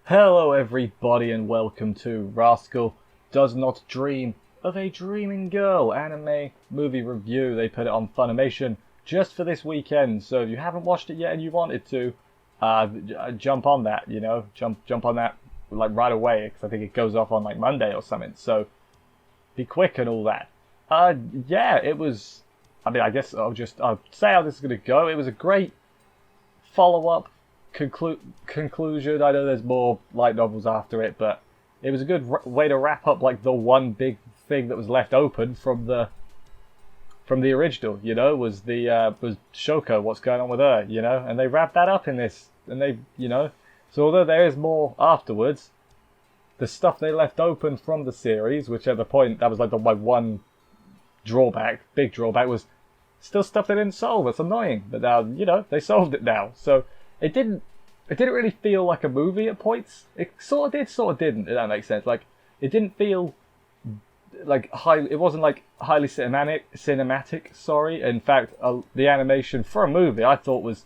Hello everybody and welcome to Rascal Does Not Dream of a Dreaming Girl anime movie review. They put it on Funimation just for this weekend, so if you haven't watched it yet and you wanted to, jump on that, jump on that like right away, because I think it goes off on like Monday or something, so be quick and all that. Yeah, it was, I guess I'll say how this is going to go. It was a great follow-up conclusion. I know there's more light novels after it, but it was a good way to wrap up like the one big thing that was left open from the original. Was Shoko, what's going on with her? And they wrapped that up in this, and so although there is more afterwards, the stuff they left open from the series, which at the point that was like my one big drawback, was still stuff they didn't solve. It's annoying, but now they solved it now. So it didn't really feel like a movie at points. It sort of did, sort of didn't, if that makes sense. Like, it didn't feel like it wasn't like highly cinematic, sorry. In fact, the animation for a movie I thought was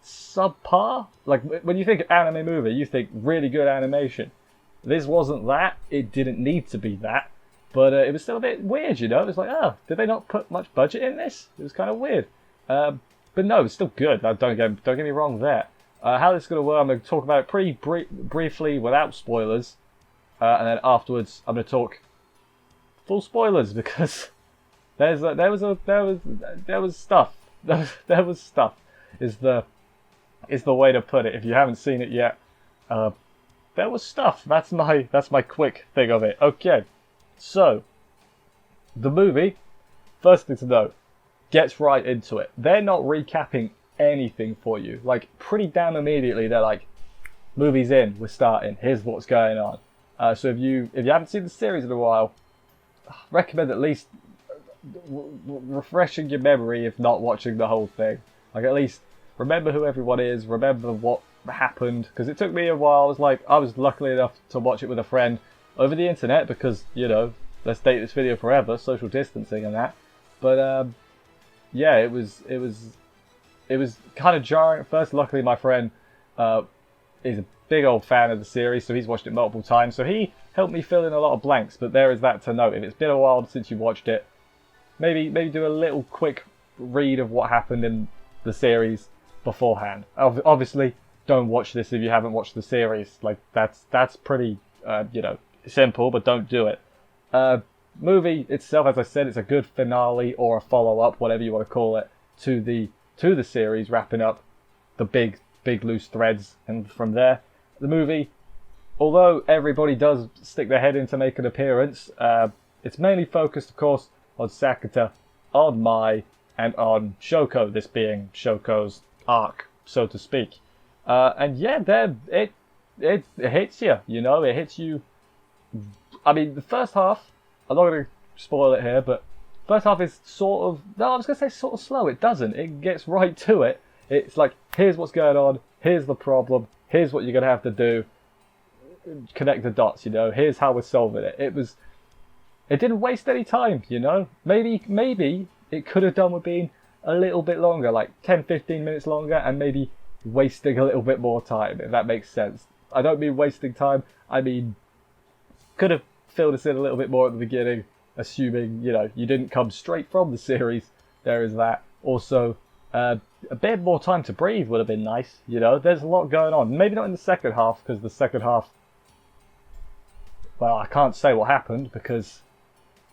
subpar. Like, when you think of anime movie, you think really good animation. This wasn't that. It didn't need to be that. But it was still a bit weird, It was like, oh, did they not put much budget in this? It was kind of weird. But no, it's still good. Don't get me wrong there. How this is going to work, I'm going to talk about it pretty briefly without spoilers. And then afterwards, I'm going to talk full spoilers, because there was stuff. There was stuff is the way to put it. If you haven't seen it yet, there was stuff. That's my quick thing of it. Okay. So, the movie, first thing to note, gets right into it. They're not recapping anything for you. Like, pretty damn immediately, they're like, movie's in, we're starting, here's what's going on. So if you haven't seen the series in a while, recommend at least refreshing your memory, if not watching the whole thing. Like, at least remember who everyone is, remember what happened, because it took me a while. I was lucky enough to watch it with a friend over the internet, because, let's date this video forever, social distancing and that. But, yeah, it was kind of jarring at first. Luckily, my friend is a big old fan of the series, so he's watched it multiple times, so he helped me fill in a lot of blanks. But there is that to note. If it's been a while since you watched it, maybe do a little quick read of what happened in the series beforehand. Obviously, don't watch this if you haven't watched the series. Like, that's pretty simple, but don't do it. Movie itself, as I said, it's a good finale or a follow-up, whatever you want to call it, to the series, wrapping up the big loose threads. And from there, the movie, although everybody does stick their head in to make an appearance, it's mainly focused, of course, on Sakata, on Mai, and on Shoko, this being Shoko's arc, so to speak. And yeah, it hits you, it hits you. I mean, the first half, I'm not going to spoil it here, but first half is sort of, no, I was going to say sort of slow. It doesn't. It gets right to it. It's like, here's what's going on, here's the problem, here's what you're going to have to do, connect the dots, here's how we're solving it. It didn't waste any time, Maybe it could have done with being a little bit longer, like 10-15 minutes longer, and maybe wasting a little bit more time, if that makes sense. I don't mean wasting time, I mean, could have filled us in a little bit more at the beginning, assuming, you didn't come straight from the series. There is that. Also, a bit more time to breathe would have been nice, There's a lot going on. Maybe not in the second half, because the second half, well, I can't say what happened, because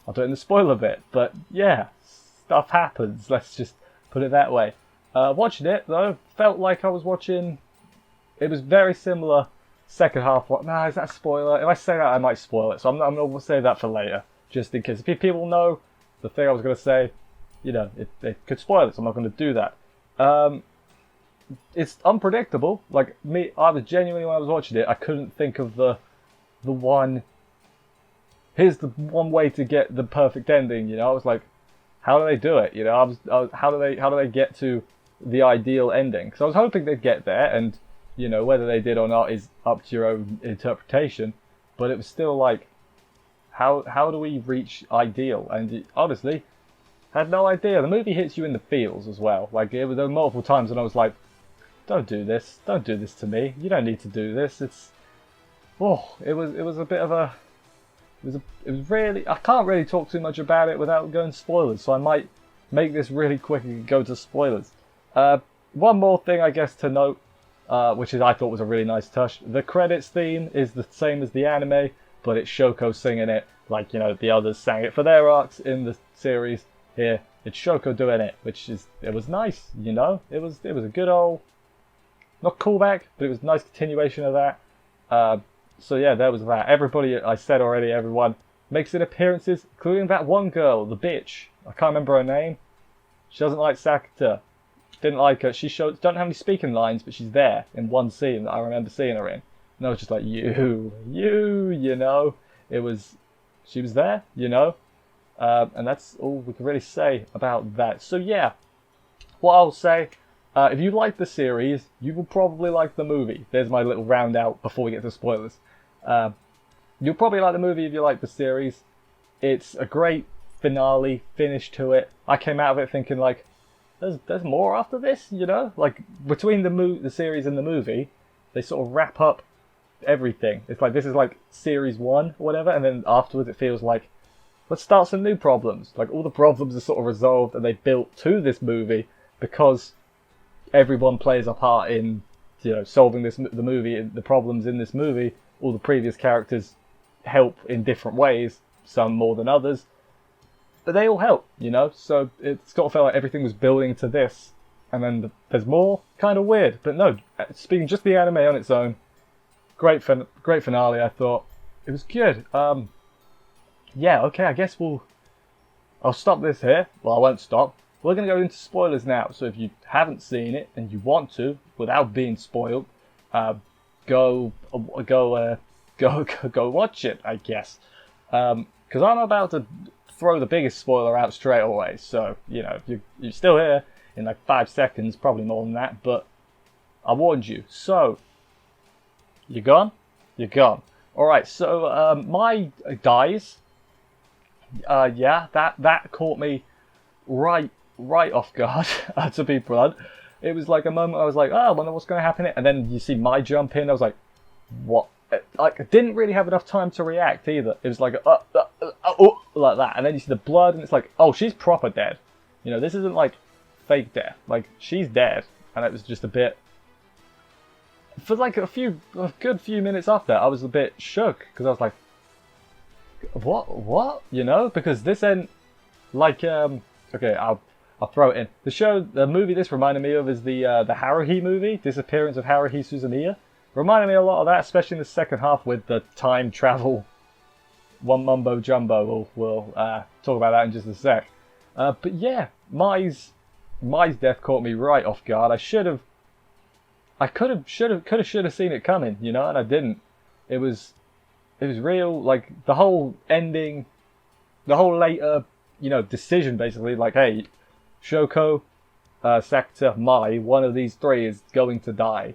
I'll do it in the spoiler bit. But, yeah, stuff happens. Let's just put it that way. Watching it, though, felt like I was watching... It was very similar... Second half, nah, is that a spoiler? If I say that, I might spoil it, so I'm going to save that for later, just in case. If people know the thing I was going to say, it could spoil it, so I'm not going to do that. It's unpredictable. Like, I was genuinely, when I was watching it, I couldn't think of the one, here's the one way to get the perfect ending, I was like, how do they do it? How do they get to the ideal ending? Because I was hoping they'd get there, and whether they did or not is up to your own interpretation. But it was still like, how do we reach ideal? And honestly, had no idea. The movie hits you in the feels as well. Like, there were multiple times when I was like, don't do this to me. You don't need to do this. oh, it was a bit of a it was really, I can't really talk too much about it without going spoilers, so I might make this really quick and go to spoilers. One more thing I guess to note, which I thought was a really nice touch. The credits theme is the same as the anime, but it's Shoko singing it like, you know, the others sang it for their arcs in the series. Here it's Shoko doing it, it was nice, you know. It was a good old, not callback, but it was a nice continuation of that. So yeah, there was that. Everybody, I said already, everyone makes an appearances, including that one girl, the bitch. I can't remember her name. She doesn't like Sakata. Didn't like her. She doesn't have any speaking lines, but she's there in one scene that I remember seeing her in. And I was just like, you know. She was there, you know. And that's all we can really say about that. So yeah, what I'll say, if you like the series, you will probably like the movie. There's my little round out before we get to spoilers. You'll probably like the movie if you like the series. It's a great finale, finish to it. I came out of it thinking like, there's more after this, you know? Like, between the series and the movie, they sort of wrap up everything. It's like, this is like series 1 or whatever, and then afterwards it feels like, let's start some new problems. Like, all the problems are sort of resolved and they built to this movie because everyone plays a part in, you know, solving the movie, the problems in this movie. All the previous characters help in different ways, some more than others, but they all help, you know. So it's got to feel like everything was building to this, and then there's more. Kind of weird, but no. Speaking just the anime on its own, great finale. I thought it was good. Yeah, okay. I guess I'll stop this here. Well, I won't stop. We're going to go into spoilers now. So if you haven't seen it and you want to, without being spoiled, go watch it, I guess. Because I'm about to throw the biggest spoiler out straight away. So, you know, if you're still here in like 5 seconds, probably more than that, but I warned you. So, you're gone? You're gone. Alright, so my dies. Yeah, that caught me right off guard, to be blunt. It was like a moment I was like, oh, I wonder what's going to happen. And then you see my jump in, I was like, what? Like, I didn't really have enough time to react either. It was like, like that. And then you see the blood, and it's like, oh, she's proper dead. You know, this isn't like fake death. Like, she's dead. And it was just a bit... For like a good few minutes after, I was a bit shook. Because I was like, what? You know? Because this ain't like, okay, I'll throw it in. The movie this reminded me of is the Haruhi movie, Disappearance of Haruhi Suzumiya. Reminded me a lot of that, especially in the second half with the time travel one mumbo jumbo. We'll talk about that in just a sec. But yeah, Mai's death caught me right off guard. Should have seen it coming, you know, and I didn't. It was real, like the whole ending, the whole later, you know, decision basically, like, hey, Shoko, Sakata, Mai, one of these three is going to die.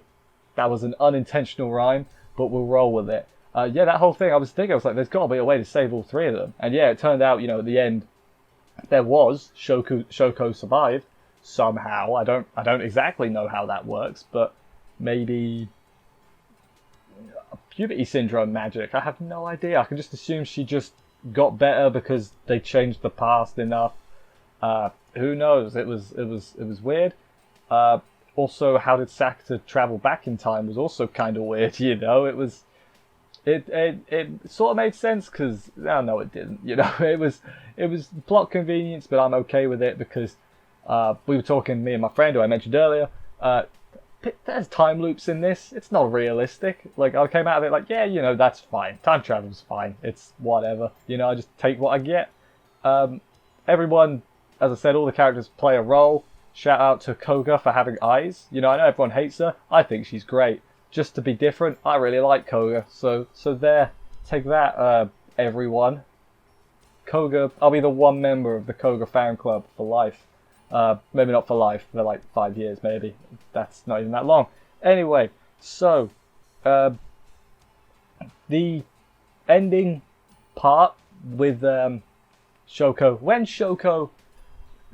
That was an unintentional rhyme, but we'll roll with it. Yeah, that whole thing, I was like, there's got to be a way to save all three of them. And yeah, it turned out, you know, at the end, there was. Shoko survived somehow. I don't exactly know how that works, but maybe puberty syndrome magic. I have no idea. I can just assume she just got better because they changed the past enough. Who knows? It was weird. Also, how did Sakata travel back in time was also kind of weird, you know. It sort of made sense because, no, it didn't, you know. It was plot convenience, but I'm okay with it because we were talking, me and my friend who I mentioned earlier, there's time loops in this. It's not realistic. Like, I came out of it like, yeah, you know, that's fine. Time travel's fine. It's whatever. You know, I just take what I get. Everyone, as I said, all the characters play a role. Shout out to Koga for having eyes. You know, I know everyone hates her. I think she's great. Just to be different, I really like Koga. So there, take that, everyone. Koga, I'll be the one member of the Koga fan club for life. Maybe not for life, for like 5 years maybe. That's not even that long. Anyway, so, the ending part with Shoko, when Shoko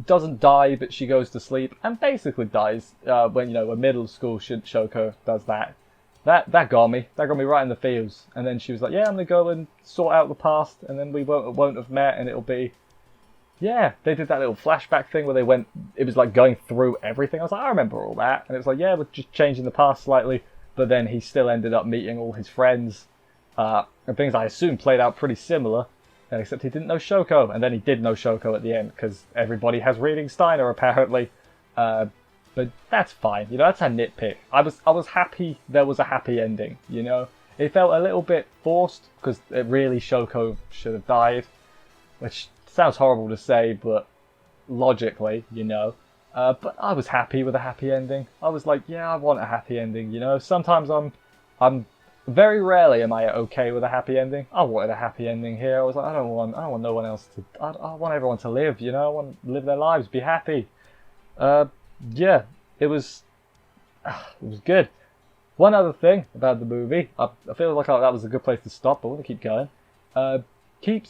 doesn't die, but she goes to sleep and basically dies. When, you know, when middle school Shoko does that. that got me. That got me right in the feels. And then she was like, "Yeah, I'm gonna go and sort out the past, and then we won't have met, and it'll be." Yeah, they did that little flashback thing where they went. It was like going through everything. I was like, I remember all that, and it was like, yeah, we're just changing the past slightly. But then he still ended up meeting all his friends, and things I assume played out pretty similar, except he didn't know Shoko, and then he did know Shoko at the end because everybody has reading Steiner apparently. But that's fine, that's a nitpick. I was happy there was a happy ending, It felt a little bit forced because it really Shoko should have died, which sounds horrible to say, but logically, But I was happy with a happy ending. I was like, yeah, I want a happy ending, Sometimes I'm very rarely am I okay with a happy ending. I wanted a happy ending here. I was like, I don't want no one else to. I want everyone to live, I want to live their lives, be happy. Yeah, it was good. One other thing about the movie, I feel like that was a good place to stop, but I want to keep going. You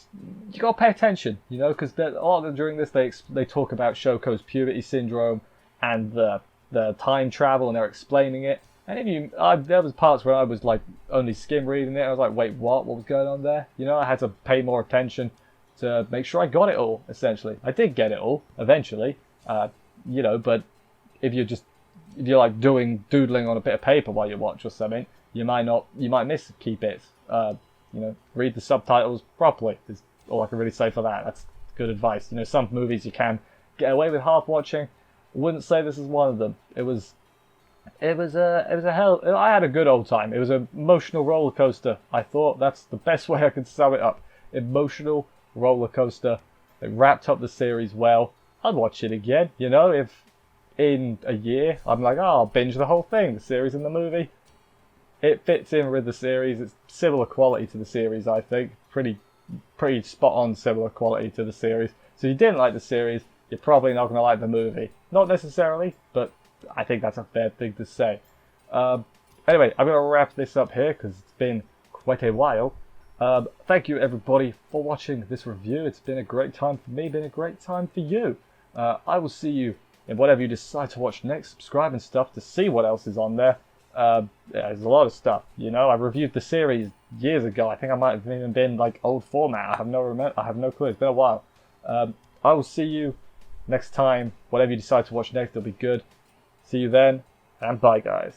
gotta pay attention, because during this they talk about Shoko's puberty syndrome and the time travel, and they're explaining it. And there was parts where I was like only skim reading it. I was like, wait, what? What was going on there? I had to pay more attention to make sure I got it all. Essentially, I did get it all eventually. But if you're like doodling on a bit of paper while you watch or something, you might miss key bits. Read the subtitles properly is all I can really say for that. That's good advice. Some movies you can get away with half watching. I wouldn't say this is one of them. It was a hell. I had a good old time. It was an emotional roller coaster. I thought that's the best way I could sum it up. Emotional roller coaster. It wrapped up the series well. I'd watch it again. If in a year I'm like, oh, I'll binge the whole thing, the series and the movie. It fits in with the series. It's similar quality to the series, I think. Pretty spot on similar quality to the series. So if you didn't like the series, you're probably not going to like the movie. Not necessarily, but I think that's a fair thing to say. Anyway, I'm going to wrap this up here because it's been quite a while. Thank you everybody for watching this review. It's been a great time for me, been a great time for you. I will see you in whatever you decide to watch next. Subscribe and stuff to see what else is on there. There's a lot of stuff, I reviewed the series years ago. I think I might have even been like old format. I have no clue. It's been a while. I will see you next time. Whatever you decide to watch next, it'll be good. See you then, and bye guys.